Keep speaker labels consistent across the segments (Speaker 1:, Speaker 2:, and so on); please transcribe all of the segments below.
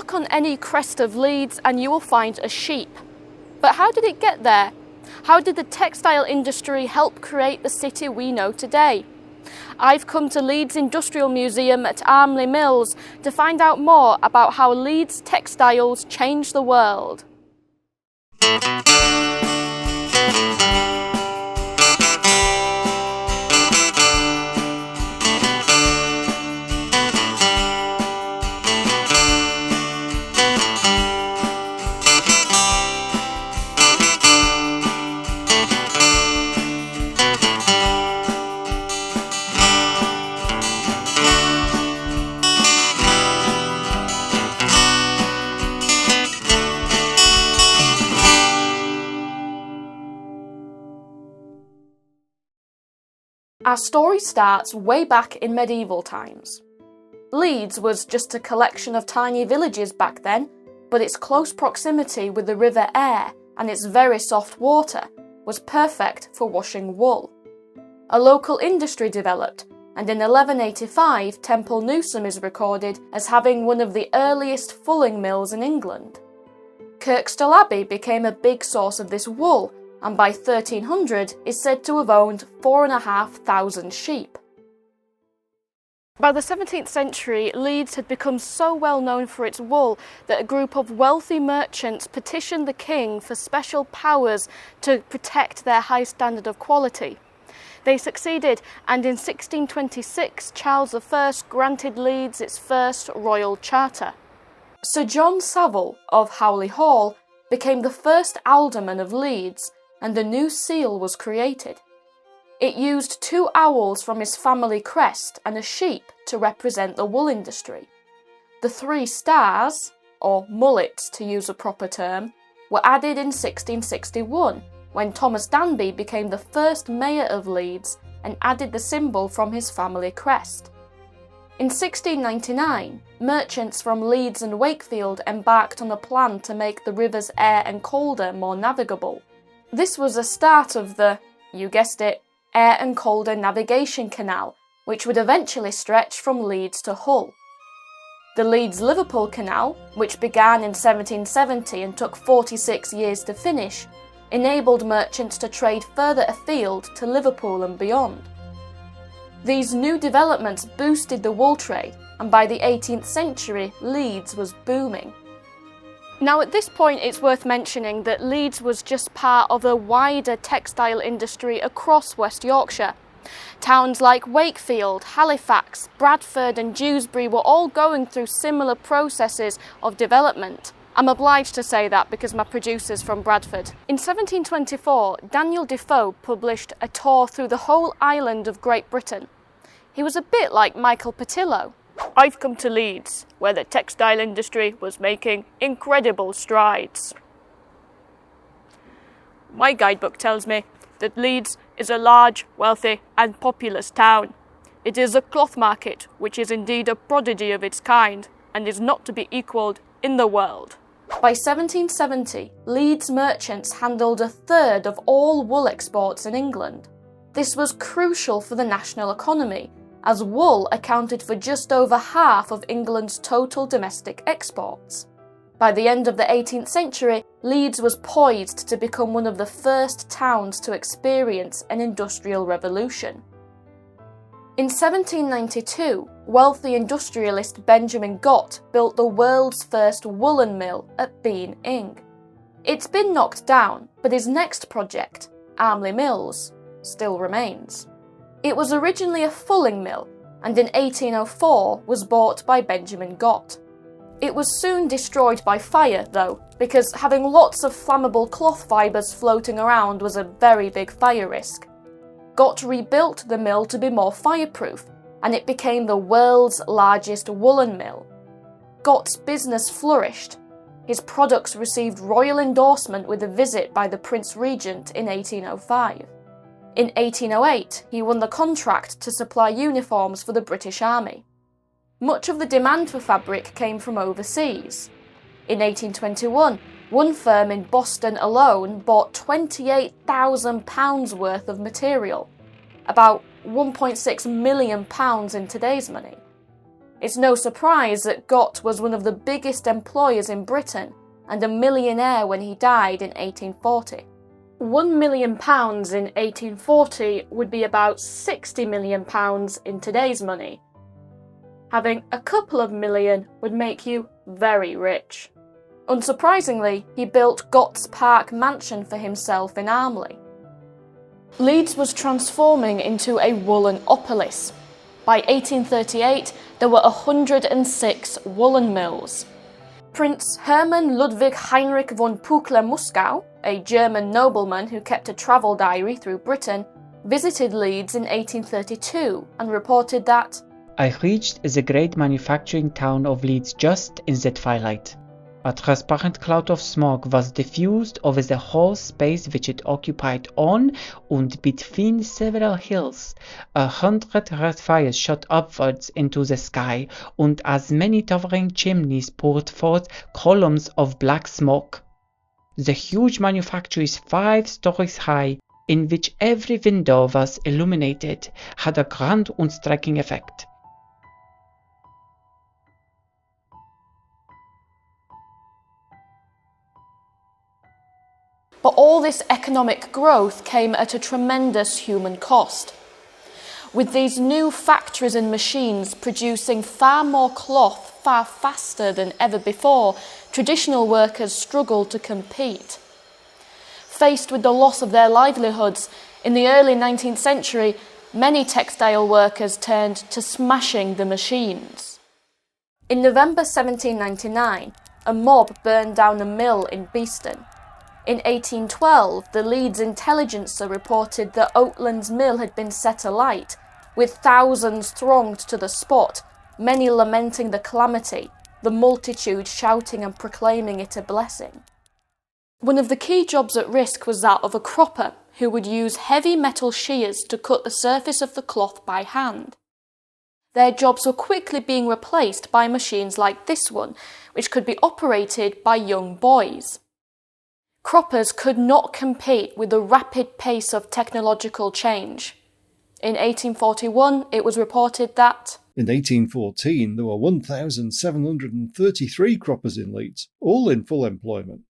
Speaker 1: Look on any crest of Leeds and you will find a sheep. But how did it get there? How did the textile industry help create the city we know today? I've come to Leeds Industrial Museum at Armley Mills to find out more about how Leeds textiles changed the world. Our story starts way back in medieval times. Leeds was just a collection of tiny villages back then, but its close proximity with the River Aire and its very soft water was perfect for washing wool. A local industry developed, and in 1185 Temple Newsam is recorded as having one of the earliest fulling mills in England. Kirkstall Abbey became a big source of this wool, and by 1300 is said to have owned 4,500 sheep. By the 17th century, Leeds had become so well known for its wool that a group of wealthy merchants petitioned the king for special powers to protect their high standard of quality. They succeeded, and in 1626 Charles I granted Leeds its first royal charter. Sir John Savile of Howley Hall became the first alderman of Leeds, and a new seal was created. It used 2 owls from his family crest and a sheep to represent the wool industry. The 3 stars, or mullets to use a proper term, were added in 1661 when Thomas Danby became the first mayor of Leeds and added the symbol from his family crest. In 1699, merchants from Leeds and Wakefield embarked on a plan to make the rivers Aire and Calder more navigable. This was the start of the, you guessed it, Aire and Calder Navigation Canal, which would eventually stretch from Leeds to Hull. The Leeds-Liverpool Canal, which began in 1770 and took 46 years to finish, enabled merchants to trade further afield to Liverpool and beyond. These new developments boosted the wool trade, and by the 18th century, Leeds was booming. Now at this point it's worth mentioning that Leeds was just part of a wider textile industry across West Yorkshire. Towns like Wakefield, Halifax, Bradford and Dewsbury were all going through similar processes of development. I'm obliged to say that because my producer's from Bradford. In 1724, Daniel Defoe published a tour through the whole island of Great Britain. He was a bit like Michael Patillo. I've come to Leeds, where the textile industry was making incredible strides. My guidebook tells me that Leeds is a large, wealthy and populous town. It is a cloth market, which is indeed a prodigy of its kind, and is not to be equalled in the world. By 1770, Leeds merchants handled 1/3 of all wool exports in England. This was crucial for the national economy, as wool accounted for just over half of England's total domestic exports. By the end of the 18th century, Leeds was poised to become one of the first towns to experience an industrial revolution. In 1792, wealthy industrialist Benjamin Gott built the world's first woolen mill at Bean Ing. It's been knocked down, but his next project, Armley Mills, still remains. It was originally a fulling mill, and in 1804 was bought by Benjamin Gott. It was soon destroyed by fire, though, because having lots of flammable cloth fibres floating around was a very big fire risk. Gott rebuilt the mill to be more fireproof, and it became the world's largest woolen mill. Gott's business flourished. His products received royal endorsement with a visit by the Prince Regent in 1805. In 1808, he won the contract to supply uniforms for the British Army. Much of the demand for fabric came from overseas. In 1821, one firm in Boston alone bought £28,000 worth of material, about £1.6 million in today's money. It's no surprise that Gott was one of the biggest employers in Britain and a millionaire when he died in 1840. £1 million in 1840 would be about £60 million in today's money. Having a couple of million would make you very rich. Unsurprisingly, he built Gott's Park mansion for himself in Armley. Leeds was transforming into a woolenopolis. By 1838, there were 106 woolen mills. Prince Hermann Ludwig Heinrich von Puckler-Muskau, a German nobleman who kept a travel diary through Britain, visited Leeds in 1832 and reported that,
Speaker 2: "I reached the great manufacturing town of Leeds just in the twilight. A transparent cloud of smoke was diffused over the whole space which it occupied on and between several hills. 100 red fires shot upwards into the sky, and as many towering chimneys poured forth columns of black smoke. The huge manufactory is 5 stories high, in which every window was illuminated, had a grand and striking effect."
Speaker 1: But all this economic growth came at a tremendous human cost. With these new factories and machines producing far more cloth far faster than ever before, traditional workers struggled to compete. Faced with the loss of their livelihoods, in the early 19th century, many textile workers turned to smashing the machines. In November 1799, a mob burned down a mill in Beeston. In 1812, the Leeds Intelligencer reported that Oatlands Mill had been set alight, with thousands thronged to the spot, many lamenting the calamity, the multitude shouting and proclaiming it a blessing. One of the key jobs at risk was that of a cropper, who would use heavy metal shears to cut the surface of the cloth by hand. Their jobs were quickly being replaced by machines like this one, which could be operated by young boys. Croppers could not compete with the rapid pace of technological change. In 1841, it was reported that
Speaker 3: in 1814 there were 1,733 croppers in Leeds, all in full employment.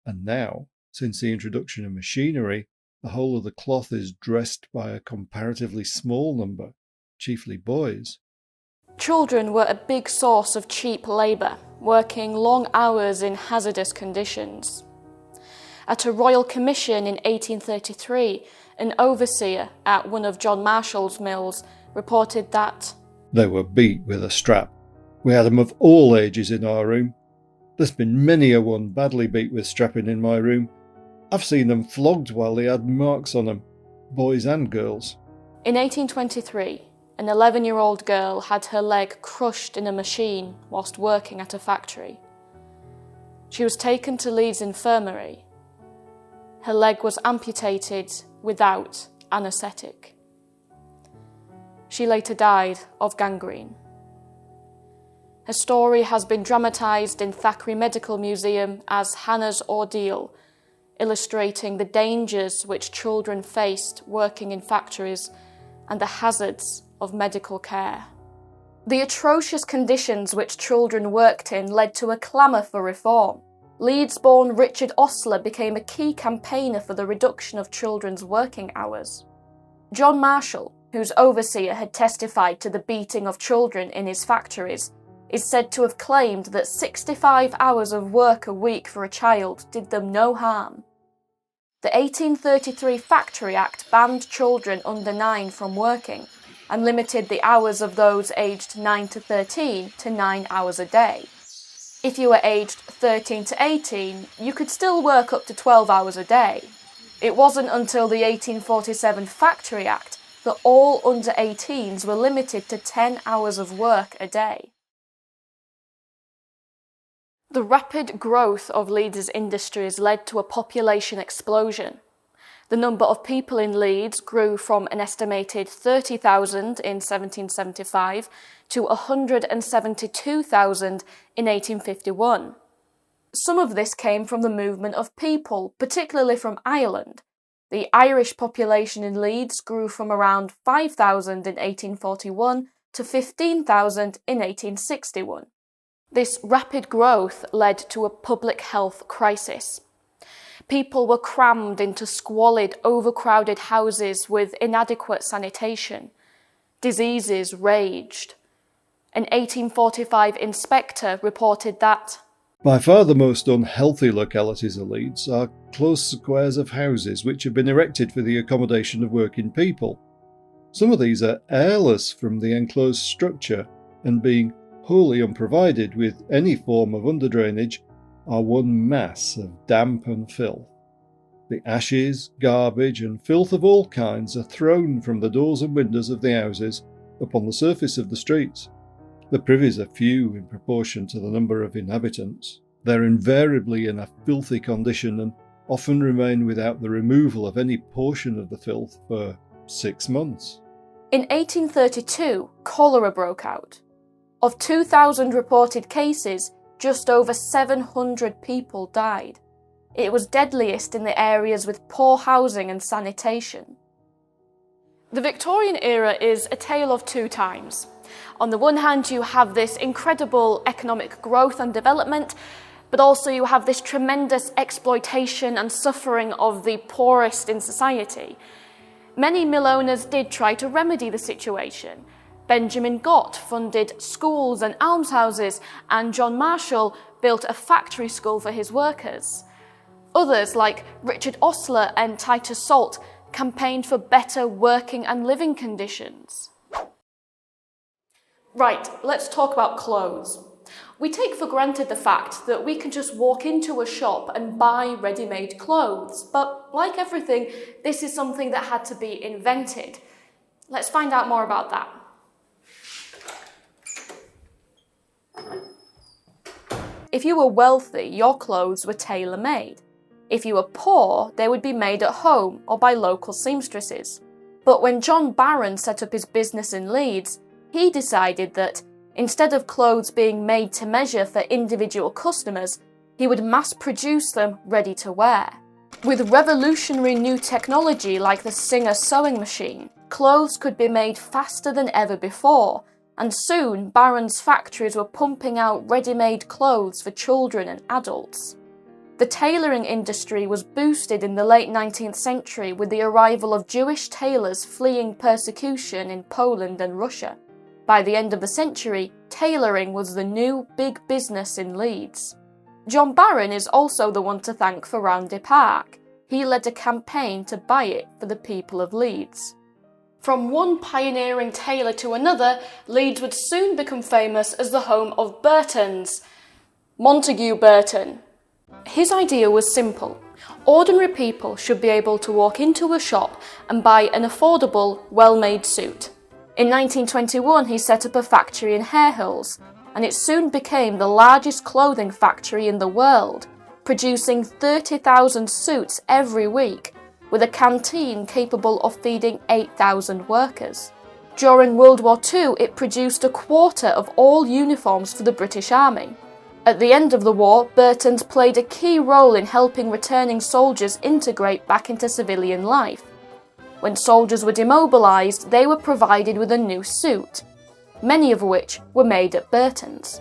Speaker 3: And now, since the introduction of machinery, the whole of the cloth is dressed by a comparatively small number, chiefly boys.
Speaker 1: Children were a big source of cheap labour, working long hours in hazardous conditions. At a royal commission in 1833, an overseer at one of John Marshall's mills reported that
Speaker 3: they were beat with a strap. We had them of all ages in our room. There's been many a one badly beat with strapping in my room. I've seen them flogged while they had marks on them, boys and girls.
Speaker 1: In 1823, an 11-year-old girl had her leg crushed in a machine whilst working at a factory. She was taken to Leeds Infirmary. Her leg was amputated without anaesthetic. She later died of gangrene. Her story has been dramatised in Thackeray Medical Museum as Hannah's Ordeal, illustrating the dangers which children faced working in factories and the hazards of medical care. The atrocious conditions which children worked in led to a clamour for reform. Leeds-born Richard Ostler became a key campaigner for the reduction of children's working hours. John Marshall, whose overseer had testified to the beating of children in his factories, is said to have claimed that 65 hours of work a week for a child did them no harm. The 1833 Factory Act banned children under 9 from working and limited the hours of those aged 9 to 13 to 9 hours a day. If you were aged 13 to 18, you could still work up to 12 hours a day. It wasn't until the 1847 Factory Act that all under 18s were limited to 10 hours of work a day. The rapid growth of Leeds' industries led to a population explosion. The number of people in Leeds grew from an estimated 30,000 in 1775 to 172,000 in 1851. Some of this came from the movement of people, particularly from Ireland. The Irish population in Leeds grew from around 5,000 in 1841 to 15,000 in 1861. This rapid growth led to a public health crisis. People were crammed into squalid, overcrowded houses with inadequate sanitation. Diseases raged. An 1845 inspector reported that
Speaker 3: by far the most unhealthy localities of Leeds are close squares of houses which have been erected for the accommodation of working people. Some of these are airless from the enclosed structure, and being wholly unprovided with any form of underdrainage, are one mass of damp and filth. The ashes, garbage and filth of all kinds are thrown from the doors and windows of the houses upon the surface of the streets. The privies are few in proportion to the number of inhabitants. They're invariably in a filthy condition and often remain without the removal of any portion of the filth for 6 months.
Speaker 1: in 1832, cholera broke out. Of 2,000 reported cases, just over 700 people died. It was deadliest in the areas with poor housing and sanitation. The Victorian era is a tale of two times. On the one hand, you have this incredible economic growth and development, but also you have this tremendous exploitation and suffering of the poorest in society. Many mill owners did try to remedy the situation. Benjamin Gott funded schools and almshouses, and John Marshall built a factory school for his workers. Others, like Richard Osler and Titus Salt, campaigned for better working and living conditions. Right, let's talk about clothes. We take for granted the fact that we can just walk into a shop and buy ready-made clothes, but like everything, this is something that had to be invented. Let's find out more about that. If you were wealthy, your clothes were tailor-made. If you were poor, they would be made at home or by local seamstresses. But when John Barron set up his business in Leeds, he decided that instead of clothes being made to measure for individual customers, he would mass produce them ready to wear. With revolutionary new technology like the Singer sewing machine, clothes could be made faster than ever before, and soon Barron's factories were pumping out ready-made clothes for children and adults. The tailoring industry was boosted in the late 19th century with the arrival of Jewish tailors fleeing persecution in Poland and Russia. By the end of the century, tailoring was the new big business in Leeds. John Barron is also the one to thank for Roundy Park. He led a campaign to buy it for the people of Leeds. From one pioneering tailor to another, Leeds would soon become famous as the home of Burtons. Montague Burton. His idea was simple. Ordinary people should be able to walk into a shop and buy an affordable, well-made suit. In 1921, he set up a factory in Harehills, and it soon became the largest clothing factory in the world, producing 30,000 suits every week, with a canteen capable of feeding 8,000 workers. During World War II, it produced a quarter of all uniforms for the British Army. At the end of the war, Burtons played a key role in helping returning soldiers integrate back into civilian life. When soldiers were demobilised, they were provided with a new suit, many of which were made at Burton's.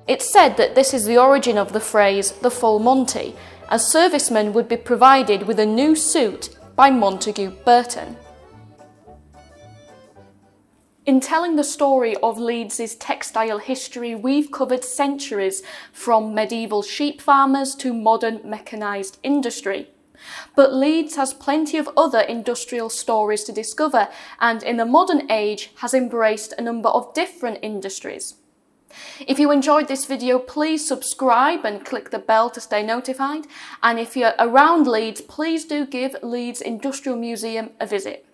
Speaker 1: It's said that this is the origin of the phrase the full Monty, as servicemen would be provided with a new suit by Montague Burton. In telling the story of Leeds' textile history, we've covered centuries, from medieval sheep farmers to modern mechanised industry. But Leeds has plenty of other industrial stories to discover, and in the modern age has embraced a number of different industries. If you enjoyed this video, please subscribe and click the bell to stay notified. And if you're around Leeds, please do give Leeds Industrial Museum a visit.